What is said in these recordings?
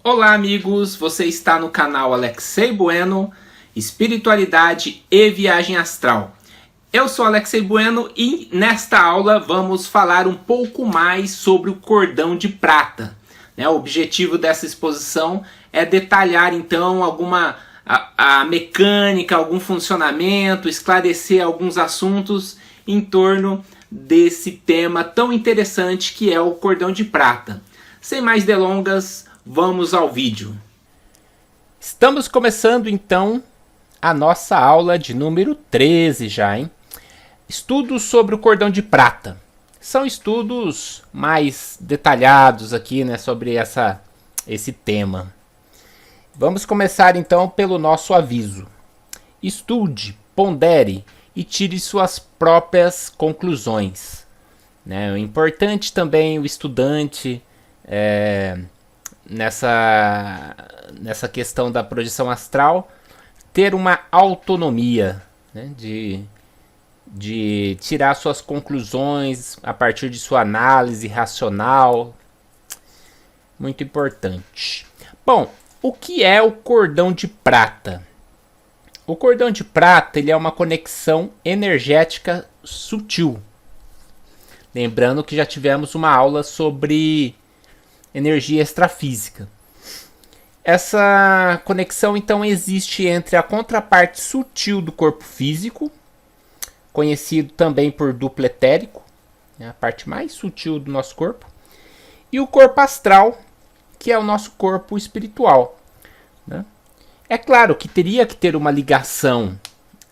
Olá amigos, você está no canal Alexei Bueno, Espiritualidade e Viagem Astral. Eu sou Alexei Bueno e nesta aula vamos falar um pouco mais sobre o cordão de prata. O objetivo dessa exposição é detalhar então a mecânica, algum funcionamento, esclarecer alguns assuntos em torno desse tema tão interessante que é o cordão de prata. Sem mais delongas, vamos ao vídeo. Estamos começando então a nossa aula de número 13 já, hein? Estudos sobre o cordão de prata. São estudos mais detalhados aqui, né, sobre esse tema. Vamos começar então pelo nosso aviso. Estude, pondere e tire suas próprias conclusões. É importante também o estudante nessa questão da projeção astral ter uma autonomia, né, de tirar suas conclusões a partir de sua análise racional. Muito importante. Bom, o que é o cordão de prata? O cordão de prata ele é uma conexão energética sutil. Lembrando que já tivemos uma aula sobre energia extrafísica. Essa conexão então existe entre a contraparte sutil do corpo físico, conhecido também por duplo etérico, a parte mais sutil do nosso corpo, e o corpo astral, que é o nosso corpo espiritual, né? É claro que teria que ter uma ligação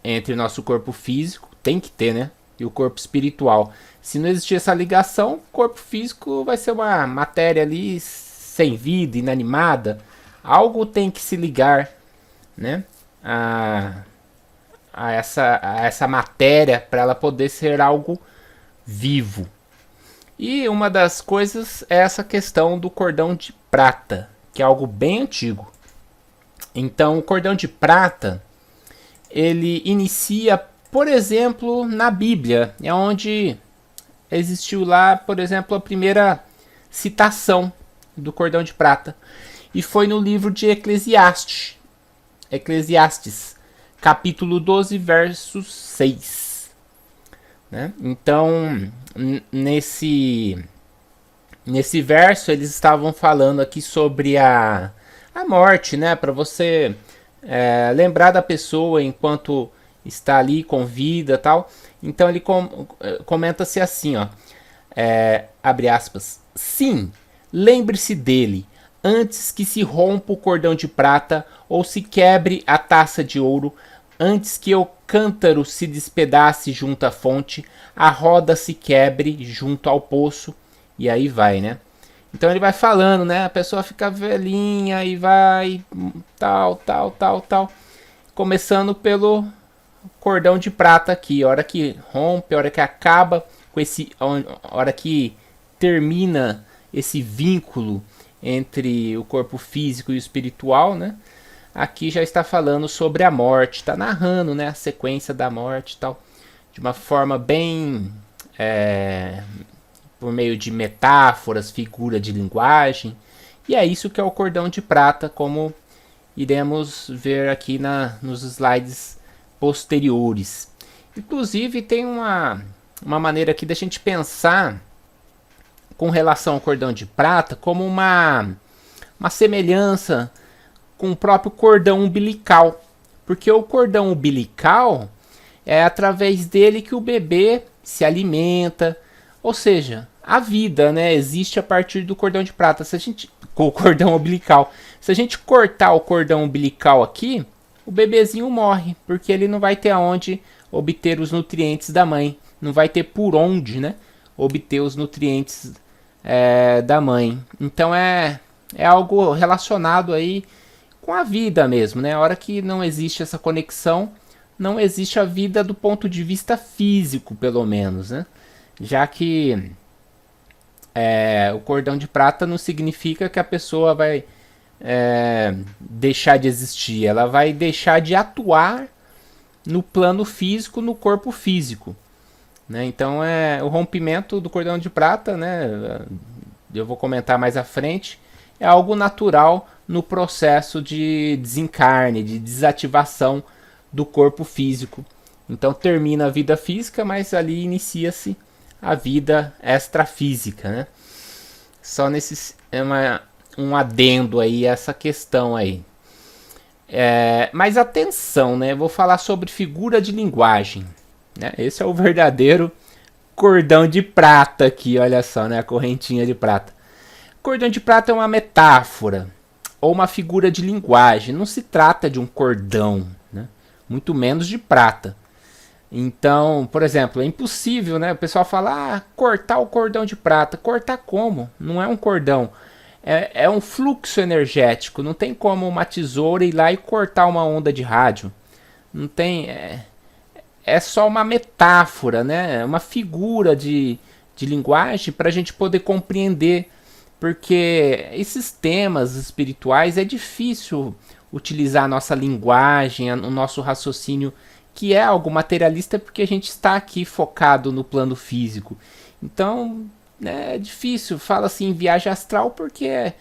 entre o nosso corpo físico, tem que ter, né? E o corpo espiritual. Se não existir essa ligação, o corpo físico vai ser uma matéria ali sem vida, inanimada. Algo tem que se ligar, né, a essa matéria para ela poder ser algo vivo. E uma das coisas é essa questão do cordão de prata, que é algo bem antigo. Então, o cordão de prata, ele inicia, por exemplo, na Bíblia, é onde existiu lá, por exemplo, a primeira citação do cordão de prata. E foi no livro de Eclesiastes, capítulo 12, verso 6. Né? Então, nesse verso, eles estavam falando aqui sobre a morte, né? Para você lembrar da pessoa enquanto está ali com vida e tal. Então ele comenta-se assim, ó, abre aspas, sim, lembre-se dele, antes que se rompa o cordão de prata ou se quebre a taça de ouro, antes que o cântaro se despedace junto à fonte, a roda se quebre junto ao poço, e aí vai, né? Então ele vai falando, né? A pessoa fica velhinha e vai tal. Começando pelo cordão de prata aqui. A hora que rompe, a hora que acaba, a hora que termina esse vínculo entre o corpo físico e o espiritual, né? Aqui já está falando sobre a morte. Está narrando, né, a sequência da morte e tal. De uma forma bem... por meio de metáforas, figura de linguagem. E é isso que é o cordão de prata, como iremos ver aqui nos slides posteriores. Inclusive tem uma maneira aqui da gente pensar com relação ao cordão de prata como uma semelhança com o próprio cordão umbilical. Porque o cordão umbilical é através dele que o bebê se alimenta. Ou seja, a vida, né, existe a partir do cordão de prata. Com o cordão umbilical. Se a gente cortar o cordão umbilical aqui, o bebezinho morre, porque ele não vai ter aonde obter os nutrientes da mãe. Não vai ter por onde, né, obter os nutrientes da mãe. Então é algo relacionado aí com a vida mesmo, né? A hora que não existe essa conexão, não existe a vida do ponto de vista físico, pelo menos, né? Já que o cordão de prata não significa que a pessoa vai deixar de existir. Ela vai deixar de atuar no plano físico, no corpo físico. Né? Então, o rompimento do cordão de prata, né, eu vou comentar mais à frente, é algo natural no processo de desencarne, de desativação do corpo físico. Então termina a vida física, mas ali inicia-se a vida extrafísica, né? Só um adendo aí a essa questão aí. Mas atenção, né? Vou falar sobre figura de linguagem, né? Esse é o verdadeiro cordão de prata aqui, olha só, né? A correntinha de prata. Cordão de prata é uma metáfora ou uma figura de linguagem. Não se trata de um cordão, né? Muito menos de prata. Então, por exemplo, é impossível, né? O pessoal fala, cortar o cordão de prata. Cortar como? Não é um cordão. É um fluxo energético. Não tem como uma tesoura ir lá e cortar uma onda de rádio. Não tem... É só uma metáfora, né? Uma figura de linguagem para a gente poder compreender. Porque esses temas espirituais é difícil utilizar a nossa linguagem, o nosso raciocínio, que é algo materialista, porque a gente está aqui focado no plano físico. Então, é difícil. Fala assim, viagem astral, porque é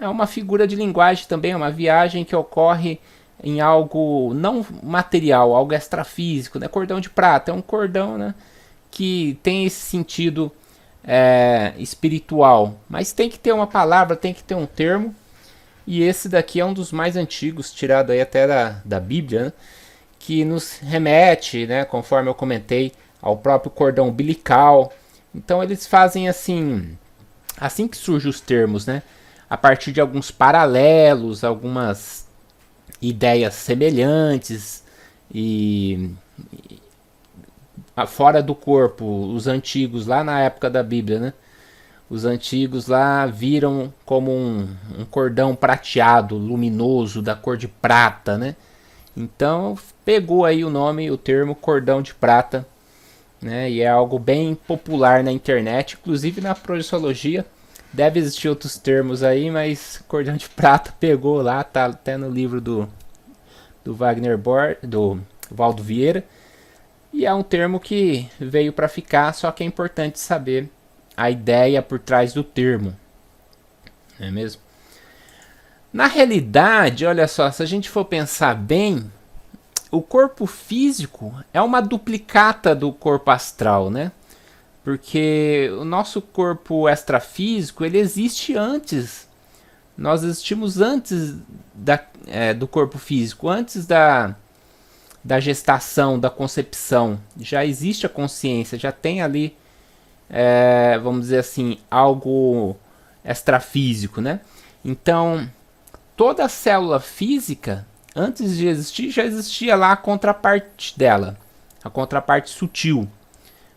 uma figura de linguagem também, é uma viagem que ocorre em algo não material, algo extrafísico, né? Cordão de prata é um cordão, né, que tem esse sentido espiritual, mas tem que ter uma palavra, tem que ter um termo, e esse daqui é um dos mais antigos, tirado aí até da Bíblia, né, que nos remete, né, conforme eu comentei, ao próprio cordão umbilical. Então eles fazem assim que surgem os termos, né, a partir de alguns paralelos, algumas ideias semelhantes, e fora do corpo, os antigos lá na época da Bíblia, né, os antigos lá viram como um cordão prateado, luminoso, da cor de prata, né. Então pegou aí o nome, o termo cordão de prata, né? E é algo bem popular na internet, inclusive na projeciologia. Deve existir outros termos aí, mas cordão de prata pegou lá, tá até no livro do Wagner do Valdo Vieira. E é um termo que veio para ficar, só que é importante saber a ideia por trás do termo, não é mesmo? Na realidade, olha só, se a gente for pensar bem, o corpo físico é uma duplicata do corpo astral, né? Porque o nosso corpo extrafísico, ele existe antes. Nós existimos antes do corpo físico, antes da gestação, da concepção. Já existe a consciência, já tem ali, vamos dizer assim, algo extrafísico, né? Então, toda a célula física, antes de existir, já existia lá a contraparte dela, a contraparte sutil,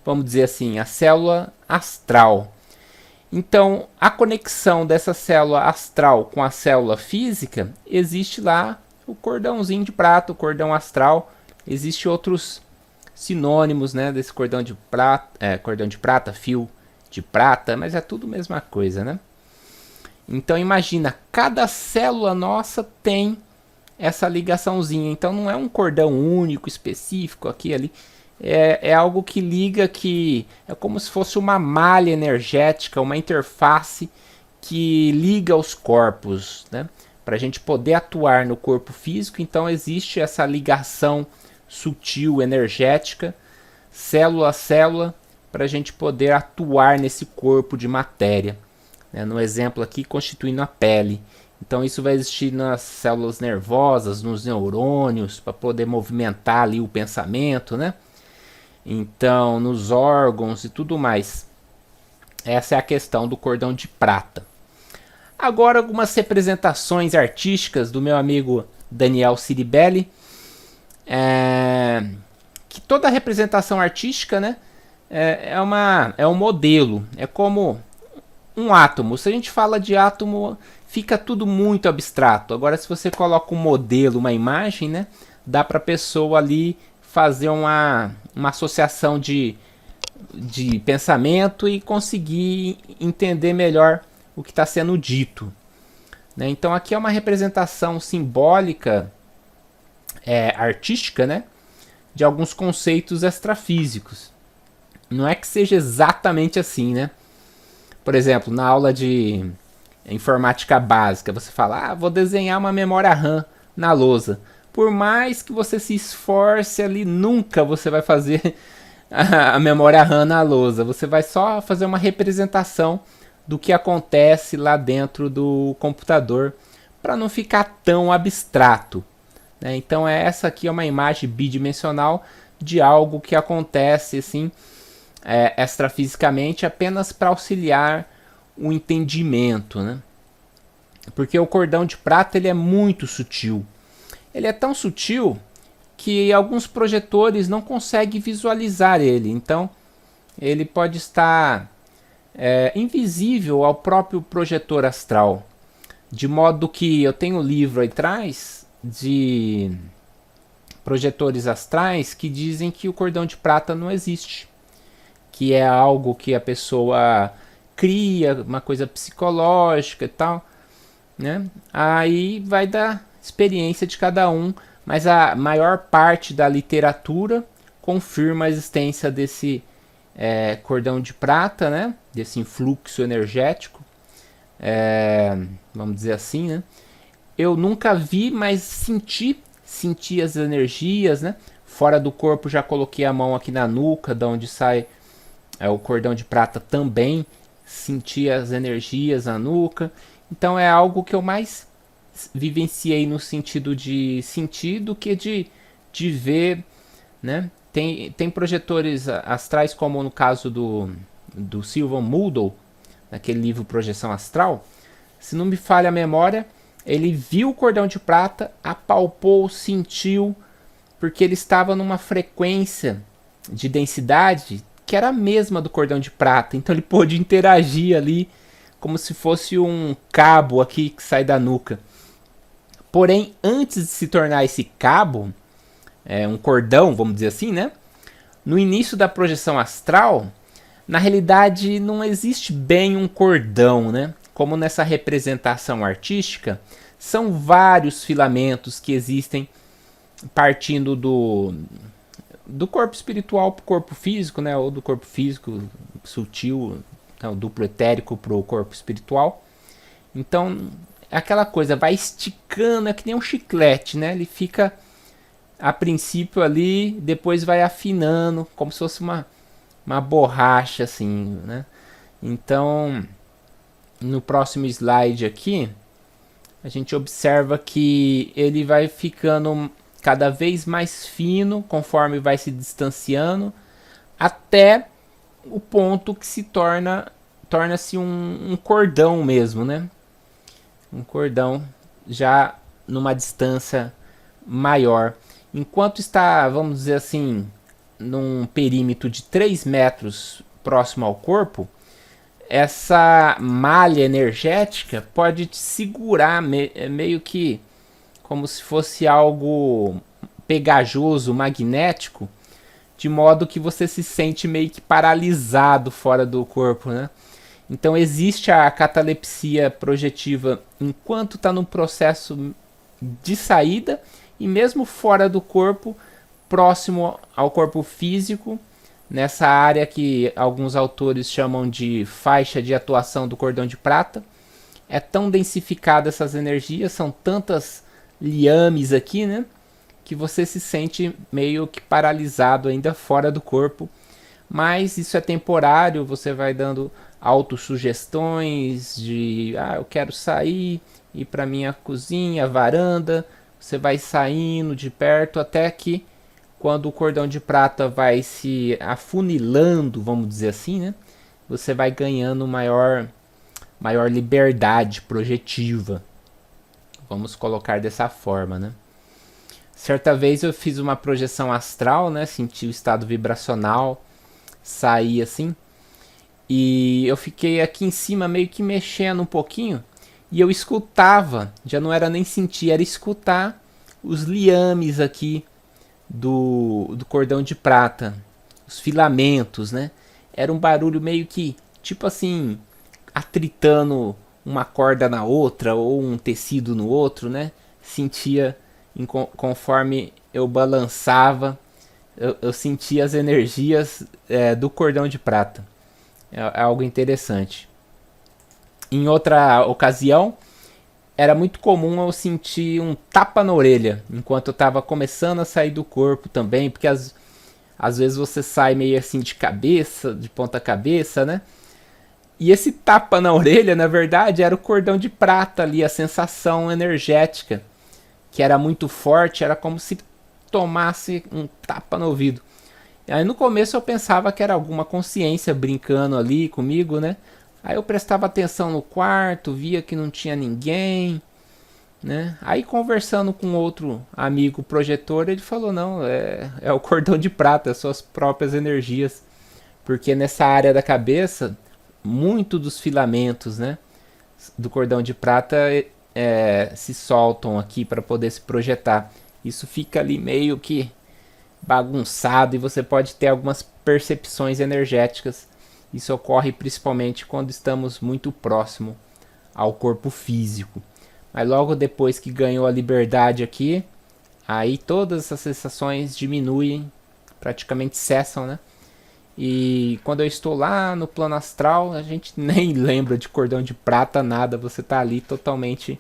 vamos dizer assim, a célula astral. Então, a conexão dessa célula astral com a célula física, existe lá o cordãozinho de prata, o cordão astral. Existem outros sinônimos, né, desse cordão de prata, fio de prata, mas é tudo a mesma coisa, né? Então imagina, cada célula nossa tem essa ligaçãozinha. Então não é um cordão único, específico, aqui ali. É algo que liga, que é como se fosse uma malha energética, uma interface que liga os corpos, né? Para a gente poder atuar no corpo físico, então existe essa ligação sutil, energética, célula a célula, para a gente poder atuar nesse corpo de matéria. No exemplo aqui, constituindo a pele. Então isso vai existir nas células nervosas, nos neurônios, para poder movimentar ali o pensamento, né? Então, nos órgãos e tudo mais. Essa é a questão do cordão de prata. Agora, algumas representações artísticas do meu amigo Daniel Ciribelli. Que toda representação artística, né, é um modelo. É como um átomo. Se a gente fala de átomo, fica tudo muito abstrato. Agora, se você coloca um modelo, uma imagem, né, dá para a pessoa ali fazer uma associação de pensamento e conseguir entender melhor o que está sendo dito, né? Então aqui é uma representação simbólica, artística, né, de alguns conceitos extrafísicos. Não é que seja exatamente assim, né? Por exemplo, na aula de informática básica. Você fala, vou desenhar uma memória RAM na lousa. Por mais que você se esforce ali, nunca você vai fazer a memória RAM na lousa. Você vai só fazer uma representação do que acontece lá dentro do computador, para não ficar tão abstrato, né? Então essa aqui é uma imagem bidimensional de algo que acontece assim, extrafisicamente, apenas para auxiliar o entendimento, né? Porque o cordão de prata ele é muito sutil. Ele é tão sutil que alguns projetores não conseguem visualizar ele. Então ele pode estar invisível ao próprio projetor astral. De modo que eu tenho um livro aí atrás de projetores astrais que dizem que o cordão de prata não existe. Que é algo que a pessoa cria, uma coisa psicológica e tal, né? Aí vai da experiência de cada um, mas a maior parte da literatura confirma a existência desse cordão de prata, né? Desse influxo energético, vamos dizer assim, né? Eu nunca vi, mas senti as energias, né? Fora do corpo, já coloquei a mão aqui na nuca, da onde sai o cordão de prata também, senti as energias na nuca. Então é algo que eu mais vivenciei no sentido de sentir do que de ver, né? Tem projetores astrais, como no caso do Sylvan Muldall, naquele livro Projeção Astral. Se não me falha a memória, ele viu o cordão de prata, apalpou, sentiu, porque ele estava numa frequência de densidade que era a mesma do cordão de prata. Então ele pôde interagir ali como se fosse um cabo aqui que sai da nuca. Porém, antes de se tornar esse cabo, um cordão, vamos dizer assim, né? No início da projeção astral, na realidade não existe bem um cordão, né? Como nessa representação artística, são vários filamentos que existem partindo do corpo espiritual para o corpo físico, né? Ou do corpo físico sutil, o duplo etérico para o corpo espiritual. Então, aquela coisa vai esticando, é que nem um chiclete, né? Ele fica a princípio ali, depois vai afinando, como se fosse uma borracha, assim, né? Então, no próximo slide aqui, a gente observa que ele vai ficando cada vez mais fino conforme vai se distanciando, até o ponto que se torna-se um cordão mesmo, né? Um cordão já numa distância maior. Enquanto está, vamos dizer assim, num perímetro de 3 metros próximo ao corpo, essa malha energética pode te segurar meio que como se fosse algo pegajoso, magnético, de modo que você se sente meio que paralisado fora do corpo, né? Então existe a catalepsia projetiva enquanto está no processo de saída, e mesmo fora do corpo, próximo ao corpo físico, nessa área que alguns autores chamam de faixa de atuação do cordão de prata. É tão densificada essas energias, são tantas liames aqui, né? Que você se sente meio que paralisado ainda fora do corpo. Mas isso é temporário, você vai dando autossugestões de eu quero sair, ir para minha cozinha, varanda. Você vai saindo de perto até que quando o cordão de prata vai se afunilando, vamos dizer assim, né? Você vai ganhando maior liberdade projetiva. Vamos colocar dessa forma, né? Certa vez eu fiz uma projeção astral, né? Senti o estado vibracional, saí assim. E eu fiquei aqui em cima meio que mexendo um pouquinho. E eu escutava, já não era nem sentir, era escutar os liames aqui do cordão de prata. Os filamentos, né? Era um barulho meio que, tipo assim, atritando uma corda na outra ou um tecido no outro, né? Sentia conforme eu balançava, eu sentia as energias do cordão de prata. É algo interessante. Em outra ocasião, era muito comum eu sentir um tapa na orelha enquanto eu estava começando a sair do corpo também, porque às vezes você sai meio assim de cabeça, de ponta cabeça, né? E esse tapa na orelha, na verdade, era o cordão de prata ali, a sensação energética, que era muito forte, era como se tomasse um tapa no ouvido. Aí no começo eu pensava que era alguma consciência brincando ali comigo, né? Aí eu prestava atenção no quarto, via que não tinha ninguém, né? Aí conversando com outro amigo projetor, ele falou, não, é o cordão de prata, suas próprias energias. Porque nessa área da cabeça, muito dos filamentos, né, do cordão de prata se soltam aqui para poder se projetar. Isso fica ali meio que bagunçado e você pode ter algumas percepções energéticas. Isso ocorre principalmente quando estamos muito próximo ao corpo físico. Mas logo depois que ganhou a liberdade aqui, aí todas essas sensações diminuem, praticamente cessam, né? E quando eu estou lá no plano astral, a gente nem lembra de cordão de prata, nada. Você está ali totalmente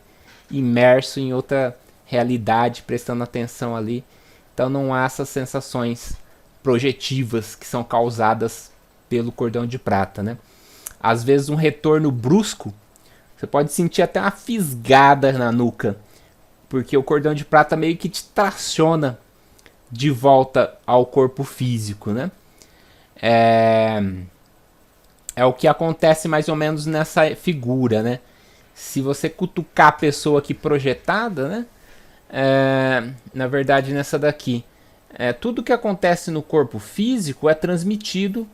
imerso em outra realidade, prestando atenção ali. Então não há essas sensações projetivas que são causadas pelo cordão de prata, né? Às vezes um retorno brusco, você pode sentir até uma fisgada na nuca, porque o cordão de prata meio que te traciona de volta ao corpo físico, né? É o que acontece mais ou menos nessa figura, né? Se você cutucar a pessoa aqui projetada, né? Na verdade nessa daqui, tudo que acontece no corpo físico é transmitido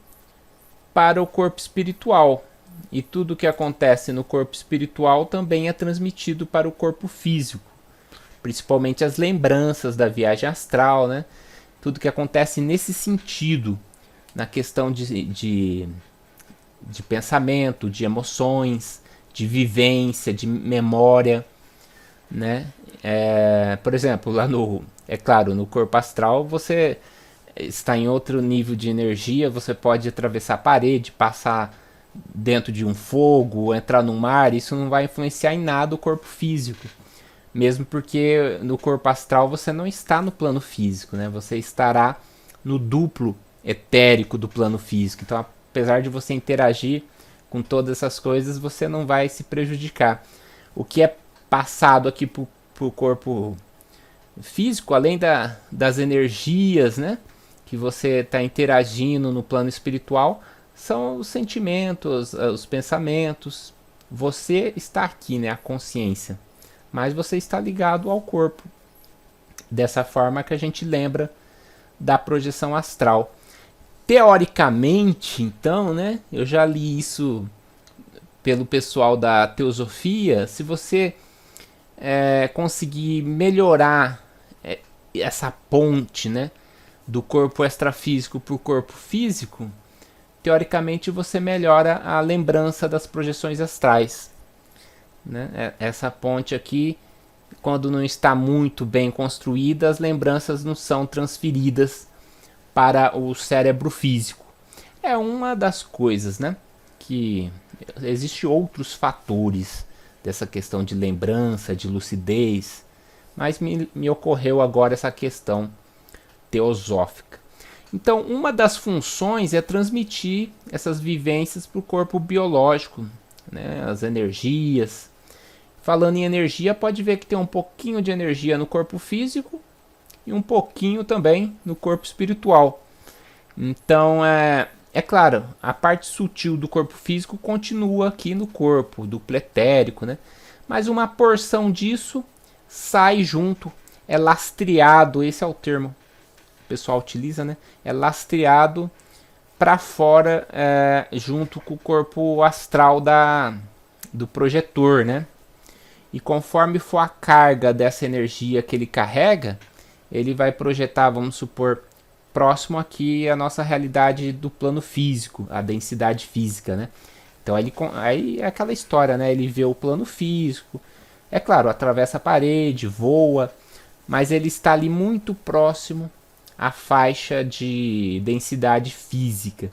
para o corpo espiritual. E tudo que acontece no corpo espiritual também é transmitido para o corpo físico. Principalmente as lembranças da viagem astral, né? Tudo que acontece nesse sentido, na questão de pensamento, de emoções, de vivência, de memória, né? Por exemplo, lá no corpo astral você está em outro nível de energia, você pode atravessar a parede, passar dentro de um fogo, entrar no mar, isso não vai influenciar em nada o corpo físico. Mesmo porque no corpo astral você não está no plano físico, né? Você estará no duplo etérico do plano físico. Então, apesar de você interagir com todas essas coisas, você não vai se prejudicar. O que é passado aqui para o corpo físico, além das energias, né, que você está interagindo no plano espiritual, são os sentimentos, os pensamentos. Você está aqui, né, a consciência, mas você está ligado ao corpo. Dessa forma que a gente lembra da projeção astral. Teoricamente, então, né, eu já li isso pelo pessoal da teosofia, se você conseguir melhorar essa ponte, né, do corpo extrafísico para o corpo físico, teoricamente você melhora a lembrança das projeções astrais, né? Essa ponte aqui, quando não está muito bem construída, as lembranças não são transferidas para o cérebro físico. É uma das coisas, né? Que existem outros fatores dessa questão de lembrança, de lucidez, mas me ocorreu agora essa questão teosófica. Então, uma das funções é transmitir essas vivências para o corpo biológico, né? As energias. Falando em energia, pode ver que tem um pouquinho de energia no corpo físico e um pouquinho também no corpo espiritual. Então, é claro, a parte sutil do corpo físico continua aqui no corpo, do etérico, né? Mas uma porção disso sai junto, é lastreado, esse é o termo que o pessoal utiliza, né? É lastreado para fora, junto com o corpo astral do projetor, né? E conforme for a carga dessa energia que ele carrega, ele vai projetar, vamos supor, próximo aqui a nossa realidade do plano físico, a densidade física, né? Então aí é aquela história, né? Ele vê o plano físico, é claro, atravessa a parede, voa, mas ele está ali muito próximo à faixa de densidade física.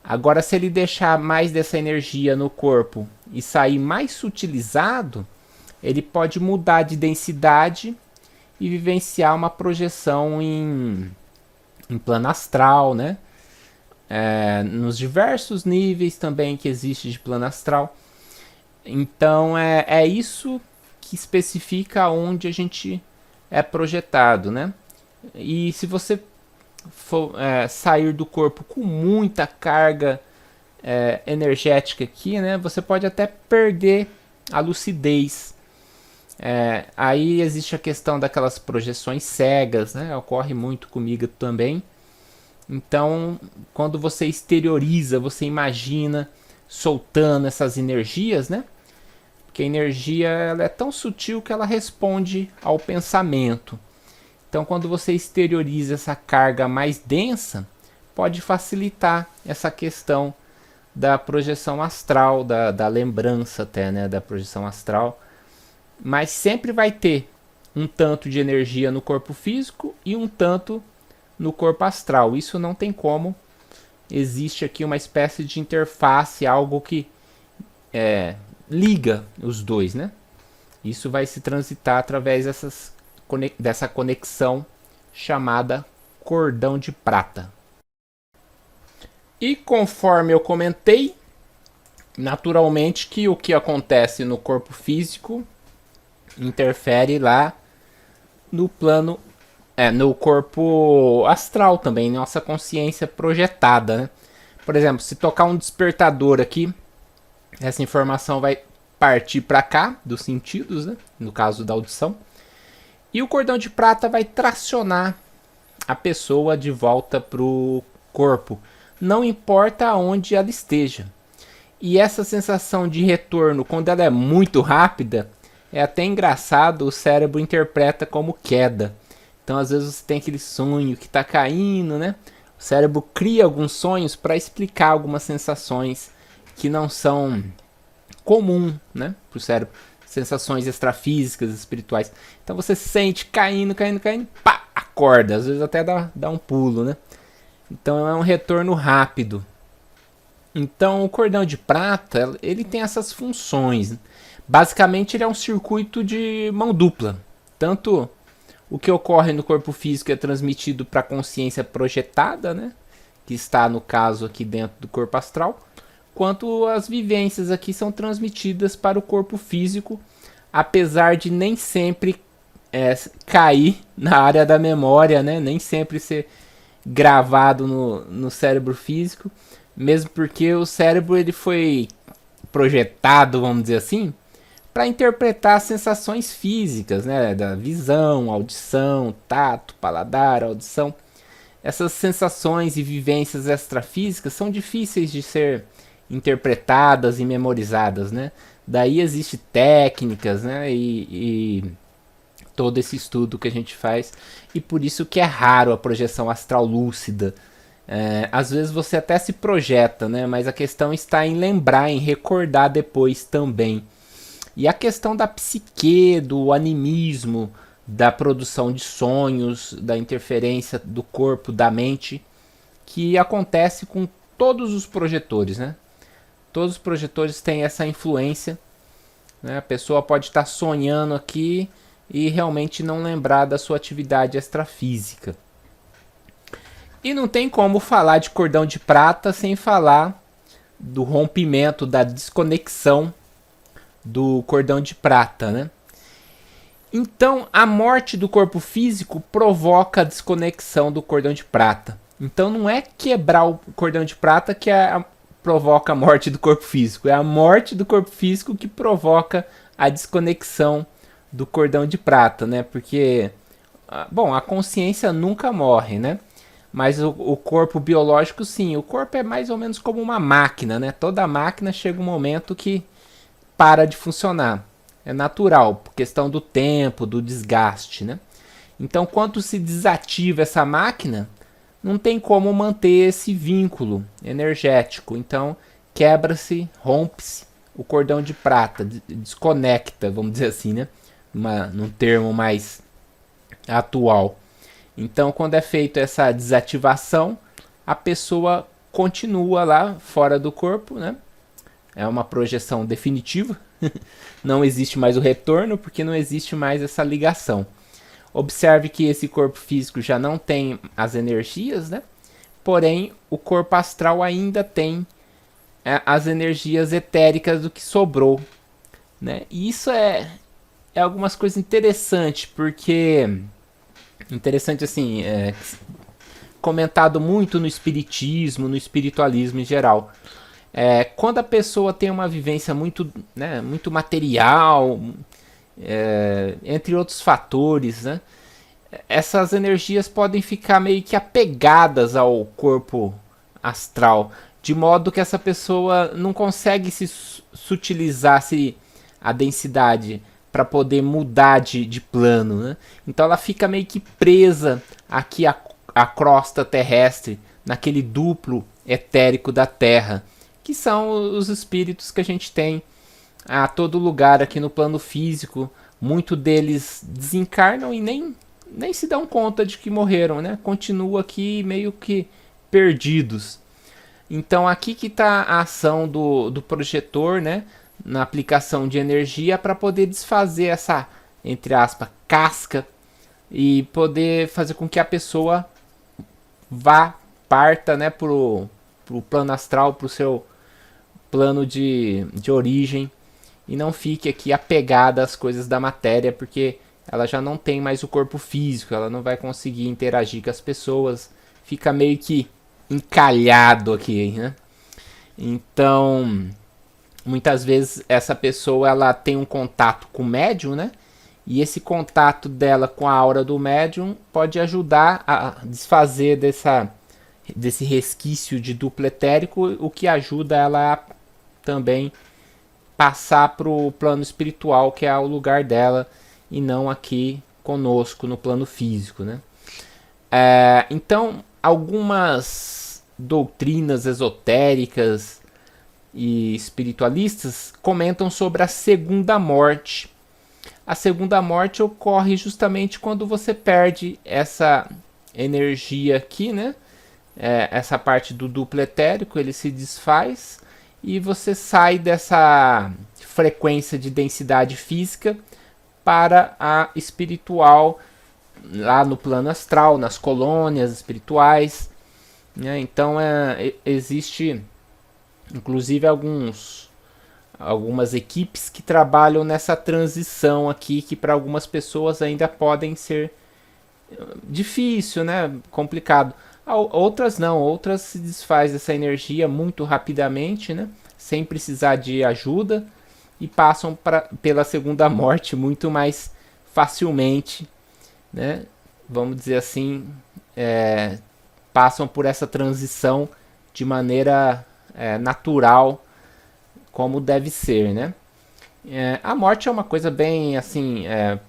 Agora, se ele deixar mais dessa energia no corpo e sair mais sutilizado, ele pode mudar de densidade e vivenciar uma projeção em plano astral, né? Nos diversos níveis também que existe de plano astral. Então é isso que especifica onde a gente é projetado, né? E se você for sair do corpo com muita carga energética aqui, né? Você pode até perder a lucidez. Aí existe a questão daquelas projeções cegas, né? Ocorre muito comigo também. Então, quando você exterioriza, você imagina soltando essas energias, né? Porque a energia ela é tão sutil que ela responde ao pensamento. Então, quando você exterioriza essa carga mais densa, pode facilitar essa questão da projeção astral, da lembrança até, né? Da projeção astral. Mas sempre vai ter um tanto de energia no corpo físico e um tanto no corpo astral. Isso não tem como. Existe aqui uma espécie de interface, algo que liga os dois, né? Isso vai se transitar através dessa conexão chamada cordão de prata. E conforme eu comentei, naturalmente que o que acontece no corpo físico interfere lá no plano no corpo astral também, nossa consciência projetada, né? Por exemplo, se tocar um despertador aqui, essa informação vai partir para cá, dos sentidos, né? No caso da audição. E o cordão de prata vai tracionar a pessoa de volta para o corpo, não importa onde ela esteja. E essa sensação de retorno, quando ela é muito rápida, é até engraçado, o cérebro interpreta como queda. Então, às vezes, você tem aquele sonho que está caindo, né? O cérebro cria alguns sonhos para explicar algumas sensações que não são comuns, né? Para o cérebro. Sensações extrafísicas, espirituais. Então, você sente caindo, pá, acorda. Às vezes até dá um pulo, né? Então, é um retorno rápido. Então, o cordão de prata, ele tem essas funções. Basicamente, ele é um circuito de mão dupla. Tanto o que ocorre no corpo físico é transmitido para a consciência projetada, né? Que está, no caso, aqui dentro do corpo astral. Quanto as vivências aqui são transmitidas para o corpo físico, apesar de nem sempre cair na área da memória, né? Nem sempre ser gravado no cérebro físico. Mesmo porque o cérebro ele foi projetado, vamos dizer assim, para interpretar as sensações físicas, né, da visão, audição, tato, paladar, audição. Essas sensações e vivências extrafísicas são difíceis de ser interpretadas e memorizadas, né? Daí existe técnicas, né, e todo esse estudo que a gente faz, e por isso que é raro a projeção astral lúcida. Às vezes você até se projeta, né, mas a questão está em lembrar, em recordar depois também. E a questão da psique, do animismo, da produção de sonhos, da interferência do corpo, da mente, que acontece com todos os projetores, né? Todos os projetores têm essa influência, né? A pessoa pode estar sonhando aqui e realmente não lembrar da sua atividade extrafísica. E não tem como falar de cordão de prata sem falar do rompimento, da desconexão do cordão de prata, né? Então, a morte do corpo físico provoca a desconexão do cordão de prata. Então, não é quebrar o cordão de prata que provoca a morte do corpo físico. É a morte do corpo físico que provoca a desconexão do cordão de prata, né? Porque, bom, a consciência nunca morre, né? Mas o corpo biológico, sim. O corpo é mais ou menos como uma máquina, né? Toda máquina chega um momento que para de funcionar. É natural, por questão do tempo, do desgaste, né? Então, quando se desativa essa máquina, não tem como manter esse vínculo energético. Então, quebra-se, rompe-se o cordão de prata, desconecta, vamos dizer assim, né? Num termo mais atual. Então, quando é feita essa desativação, a pessoa continua lá fora do corpo, né? É uma projeção definitiva. Não existe mais o retorno, porque não existe mais essa ligação. Observe que esse corpo físico já não tem as energias, né? Porém, o corpo astral ainda tem as energias etéricas do que sobrou, né? E isso é algumas coisas interessantes, porque interessante assim, comentado muito no espiritismo, no espiritualismo em geral. Quando a pessoa tem uma vivência muito, né, muito material, entre outros fatores, né, essas energias podem ficar meio que apegadas ao corpo astral, de modo que essa pessoa não consegue se sutilizar a densidade para poder mudar de plano, né? Então ela fica meio que presa aqui à crosta terrestre, naquele duplo etérico da Terra, que são os espíritos que a gente tem a todo lugar aqui no plano físico. Muitos deles desencarnam e nem se dão conta de que morreram, né? Continuam aqui meio que perdidos. Então aqui que está a ação do projetor, né? Na aplicação de energia para poder desfazer essa, entre aspas, casca e poder fazer com que a pessoa parta, né, pro plano astral, pro seu plano de origem, e não fique aqui apegada às coisas da matéria, porque ela já não tem mais o corpo físico, ela não vai conseguir interagir com as pessoas, fica meio que encalhado aqui, né? Então, muitas vezes essa pessoa ela tem um contato com o médium, né? E esse contato dela com a aura do médium pode ajudar a desfazer desse resquício de duplo etérico, o que ajuda ela a também passar para o plano espiritual, que é o lugar dela, e não aqui conosco no plano físico, né? Então, algumas doutrinas esotéricas e espiritualistas comentam sobre a segunda morte. A segunda morte ocorre justamente quando você perde essa energia aqui, né? Essa parte do duplo etérico, ele se desfaz e você sai dessa frequência de densidade física para a espiritual, lá no plano astral, nas colônias espirituais, né? Então existe inclusive algumas equipes que trabalham nessa transição aqui, que para algumas pessoas ainda podem ser difícil, né? Complicado. Outras não, outras se desfaz essa energia muito rapidamente, né? Sem precisar de ajuda, e passam pela segunda morte muito mais facilmente, né? Vamos dizer assim, passam por essa transição de maneira natural, como deve ser, né? A morte é uma coisa bem assim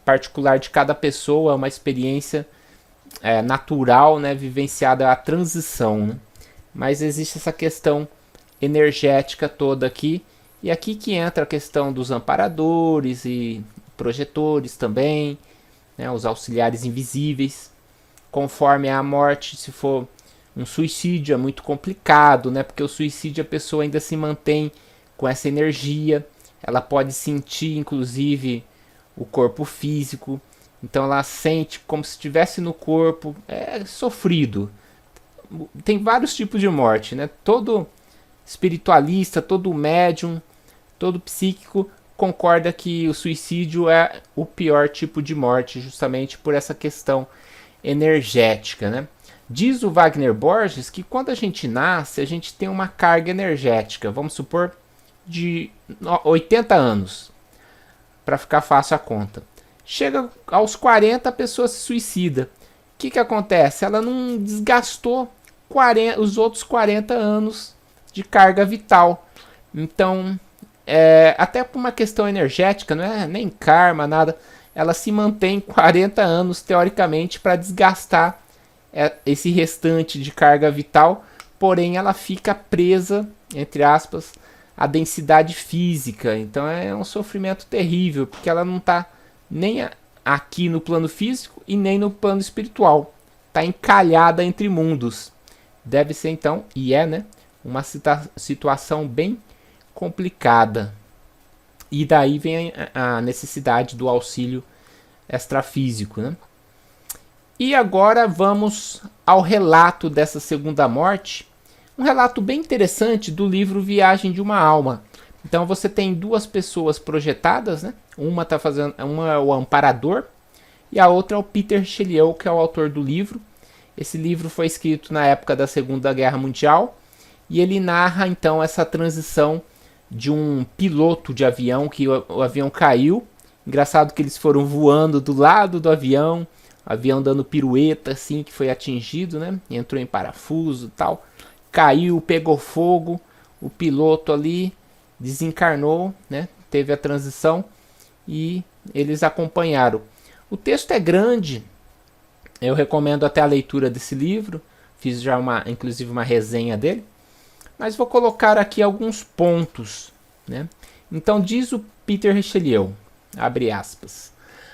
particular de cada pessoa, é uma experiência natural, né, vivenciada a transição, né? Mas existe essa questão energética toda aqui, e aqui que entra a questão dos amparadores e projetores também, né, os auxiliares invisíveis. Conforme a morte, se for um suicídio é muito complicado, né, porque o suicídio a pessoa ainda se mantém com essa energia, ela pode sentir inclusive o corpo físico, então ela sente como se estivesse no corpo, é sofrido. Tem vários tipos de morte, né? Todo espiritualista, todo médium, todo psíquico concorda que o suicídio é o pior tipo de morte, justamente por essa questão energética, né? Diz o Wagner Borges que quando a gente nasce, a gente tem uma carga energética, vamos supor, de 80 anos, para ficar fácil a conta. Chega aos 40, a pessoa se suicida. O que acontece? Ela não desgastou os outros 40 anos de carga vital. Então, até por uma questão energética, não é nem karma, nada, ela se mantém 40 anos, teoricamente, para desgastar esse restante de carga vital, porém ela fica presa, entre aspas, à densidade física. Então é um sofrimento terrível, porque ela não está nem aqui no plano físico e nem no plano espiritual. Está encalhada entre mundos. Deve ser então, e é, né, uma situação bem complicada. E daí vem a necessidade do auxílio extrafísico, né? E agora vamos ao relato dessa segunda morte. Um relato bem interessante do livro Viagem de uma Alma. Então você tem duas pessoas projetadas, né? Uma é o amparador e a outra é o Peter Shelley, que é o autor do livro. Esse livro foi escrito na época da Segunda Guerra Mundial e ele narra então essa transição de um piloto de avião que o avião caiu. Engraçado que eles foram voando do lado do avião, o avião dando pirueta assim, que foi atingido, né? Entrou em parafuso e tal. Caiu, pegou fogo, o piloto ali desencarnou, né? Teve a transição e eles acompanharam. O texto é grande, eu recomendo até a leitura desse livro, fiz já inclusive uma resenha dele, mas vou colocar aqui alguns pontos, né? Então diz o Peter Shelley, abre aspas: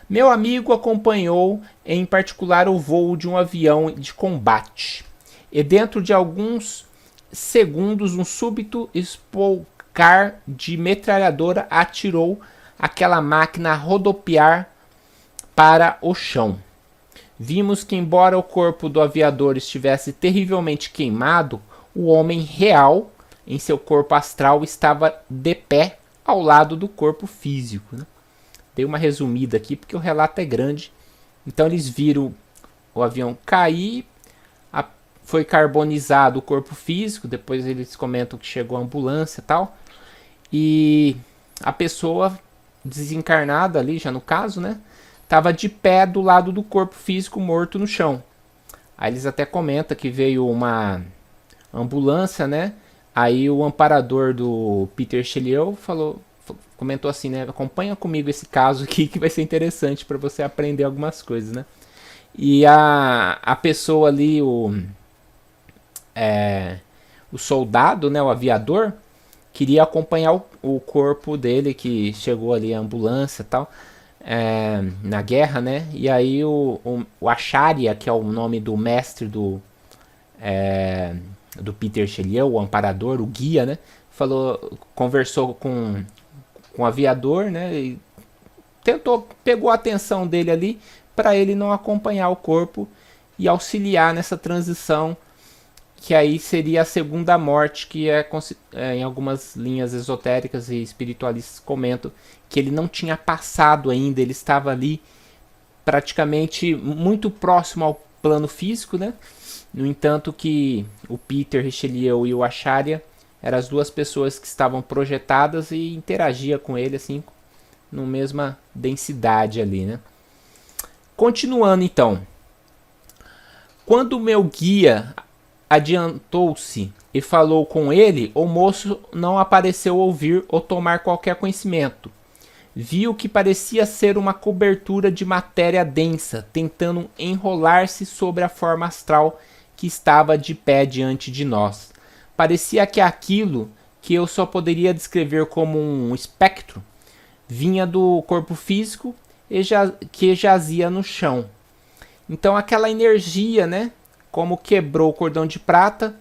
meu amigo acompanhou em particular o voo de um avião de combate e dentro de alguns segundos um súbito espolcar de metralhadora atirou aquela máquina a rodopiar para o chão. Vimos que, embora o corpo do aviador estivesse terrivelmente queimado, o homem real, em seu corpo astral, estava de pé ao lado do corpo físico, né? Dei uma resumida aqui porque o relato é grande. Então eles viram o avião cair, foi carbonizado o corpo físico, depois eles comentam que chegou a ambulância e tal, e a pessoa desencarnada ali, já no caso, né, estava de pé do lado do corpo físico morto no chão. Aí eles até comentam que veio uma ambulância, né, aí o amparador do Peter Shelley comentou assim, né, acompanha comigo esse caso aqui que vai ser interessante para você aprender algumas coisas, né. E a pessoa ali, o soldado, né, o aviador, queria acompanhar o corpo dele, que chegou ali a ambulância e tal, na guerra, né, e aí o Acharya, que é o nome do mestre do Peter Shelley, o amparador, o guia, né, conversou com o aviador, né, e pegou a atenção dele ali para ele não acompanhar o corpo e auxiliar nessa transição, que aí seria a segunda morte, que em algumas linhas esotéricas e espiritualistas comentam que ele não tinha passado ainda, ele estava ali praticamente muito próximo ao plano físico, né? No entanto que o Peter Shelley e o Acharya eram as duas pessoas que estavam projetadas e interagia com ele assim, na mesma densidade ali, né? Continuando então, quando o meu guia adiantou-se e falou com ele, o moço não apareceu ouvir ou tomar qualquer conhecimento. Viu que parecia ser uma cobertura de matéria densa, tentando enrolar-se sobre a forma astral que estava de pé diante de nós. Parecia que aquilo, que eu só poderia descrever como um espectro, vinha do corpo físico que jazia no chão. Então aquela energia, né, como quebrou o cordão de prata,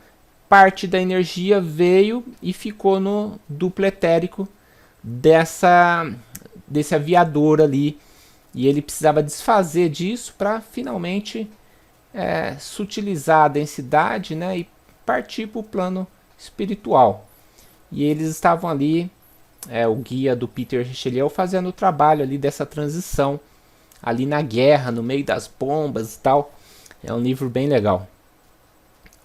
parte da energia veio e ficou no duplo etérico desse aviador ali, e ele precisava desfazer disso para finalmente sutilizar a densidade, né, e partir para o plano espiritual. E eles estavam ali, o guia do Peter Shelley, fazendo o trabalho ali dessa transição ali na guerra, no meio das bombas e tal. É um livro bem legal.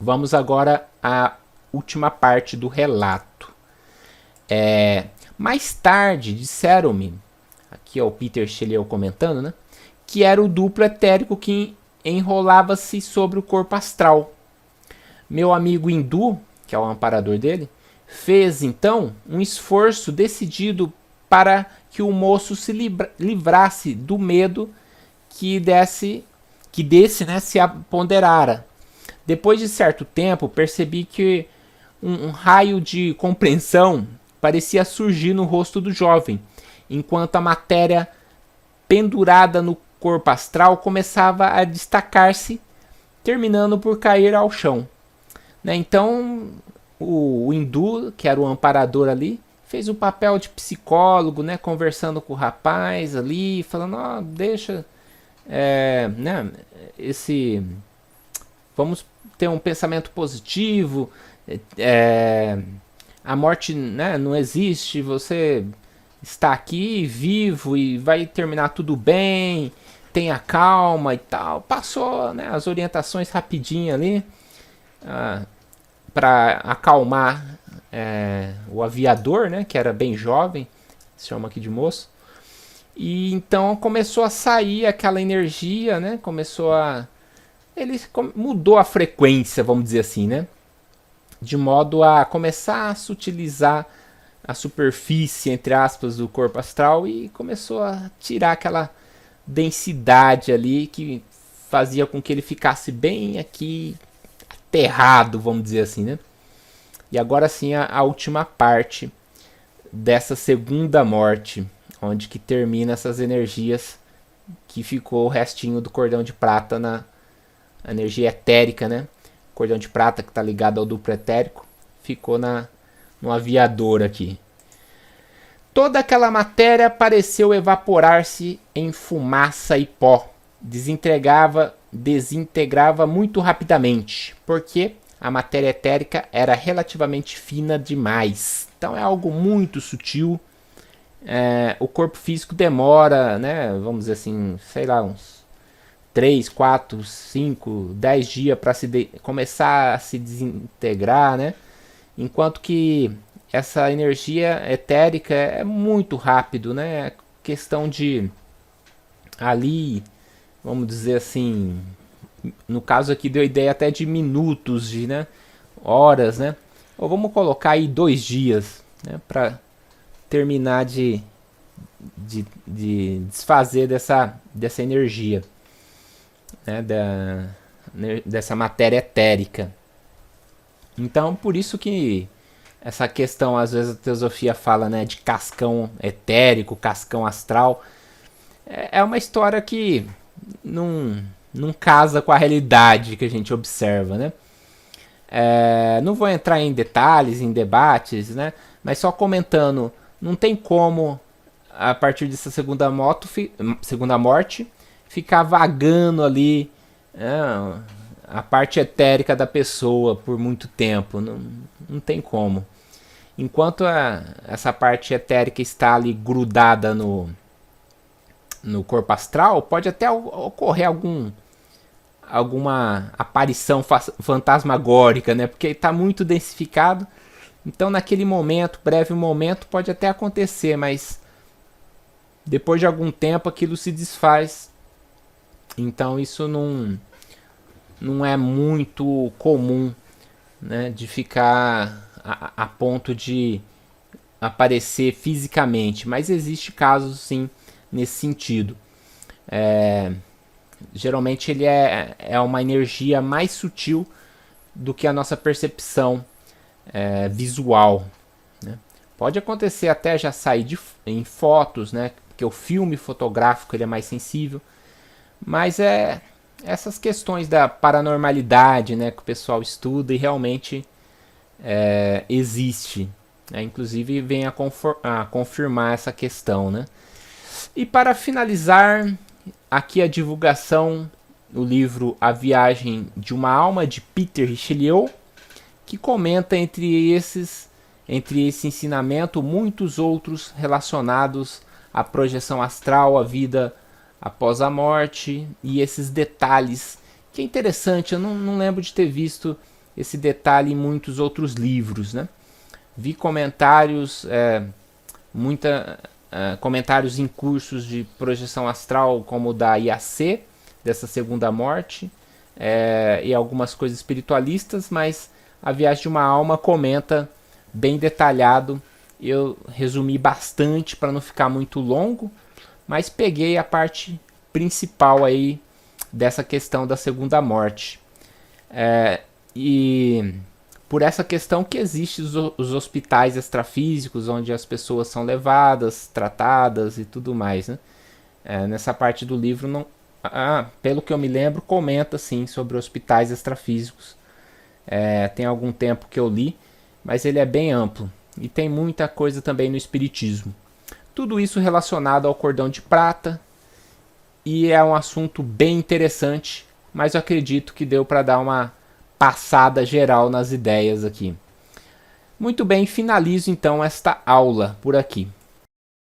Vamos agora à última parte do relato. Mais tarde disseram-me, aqui é o Peter Shelley comentando, né, que era o duplo etérico que enrolava-se sobre o corpo astral. Meu amigo hindu, que é o amparador dele, fez então um esforço decidido para que o moço se livrasse do medo que desse, né, se apoderara. Depois de certo tempo, percebi que um raio de compreensão parecia surgir no rosto do jovem, enquanto a matéria pendurada no corpo astral começava a destacar-se, terminando por cair ao chão. né? Então o hindu, que era o amparador ali, fez o papel de psicólogo, né? Conversando com o rapaz ali, falando, ó, deixa, né? Esse, vamos ter um pensamento positivo, é, a morte, né, não existe, você está aqui vivo e vai terminar tudo bem, tenha calma e tal. Passou, né, as orientações rapidinho ali, para acalmar o aviador, né, que era bem jovem, se chama aqui de moço. E então começou a sair aquela energia, né? Ele mudou a frequência, vamos dizer assim, né? De modo a começar a sutilizar a superfície, entre aspas, do corpo astral e começou a tirar aquela densidade ali que fazia com que ele ficasse bem aqui aterrado, vamos dizer assim, né? E agora sim a última parte dessa segunda morte, onde que termina essas energias que ficou o restinho do cordão de prata na energia etérica, né? O cordão de prata que está ligado ao duplo etérico ficou no aviador aqui. Toda aquela matéria pareceu evaporar-se em fumaça e pó. Desintegrava muito rapidamente, porque a matéria etérica era relativamente fina demais. Então é algo muito sutil. O corpo físico demora, né, vamos dizer assim, sei lá, uns 3, 4, 5, 10 dias para começar a se desintegrar, né? Enquanto que essa energia etérica é muito rápido, né? É questão de ali, vamos dizer assim, no caso aqui deu ideia até de minutos, de, né, horas, né? Ou vamos colocar aí 2 dias, né, para terminar de desfazer dessa energia, né, dessa matéria etérica. Então, por isso que essa questão, às vezes a teosofia fala, né, de cascão etérico, cascão astral, é uma história que não casa com a realidade que a gente observa, né? Não vou entrar em detalhes, em debates, né? Mas só comentando, não tem como, a partir dessa segunda morte, ficar vagando ali a parte etérica da pessoa por muito tempo. Não tem como. Enquanto essa parte etérica está ali grudada no corpo astral, pode até ocorrer alguma aparição fantasmagórica, né? Porque está muito densificado. Então, naquele momento, breve momento, pode até acontecer, mas depois de algum tempo aquilo se desfaz. Então, isso não é muito comum, né, de ficar a ponto de aparecer fisicamente, mas existe casos sim nesse sentido. Geralmente ele é uma energia mais sutil do que a nossa percepção visual, né? Pode acontecer até já sair em fotos, né, porque o filme fotográfico ele é mais sensível, mas essas questões da paranormalidade, né, que o pessoal estuda e realmente existe, né? Inclusive vem a confirmar essa questão, né? E para finalizar aqui a divulgação do livro A Viagem de uma Alma, de Peter Richelieu, que comenta entre esse ensinamento muitos outros relacionados à projeção astral, à vida após a morte e esses detalhes, que é interessante. Eu não lembro de ter visto esse detalhe em muitos outros livros, né? Vi comentários, comentários em cursos de projeção astral, como o da IAC, dessa segunda morte, e algumas coisas espiritualistas, mas A Viagem de uma Alma comenta bem detalhado. Eu resumi bastante para não ficar muito longo, mas peguei a parte principal aí dessa questão da segunda morte. E por essa questão que existem os hospitais extrafísicos, onde as pessoas são levadas, tratadas e tudo mais, né? Nessa parte do livro, não, pelo que eu me lembro, comenta sim sobre hospitais extrafísicos Tem algum tempo que eu li, mas ele é bem amplo. E tem muita coisa também no espiritismo. Tudo isso relacionado ao cordão de prata. E é um assunto bem interessante, mas eu acredito que deu para dar uma passada geral nas ideias aqui. Muito bem, finalizo então esta aula por aqui.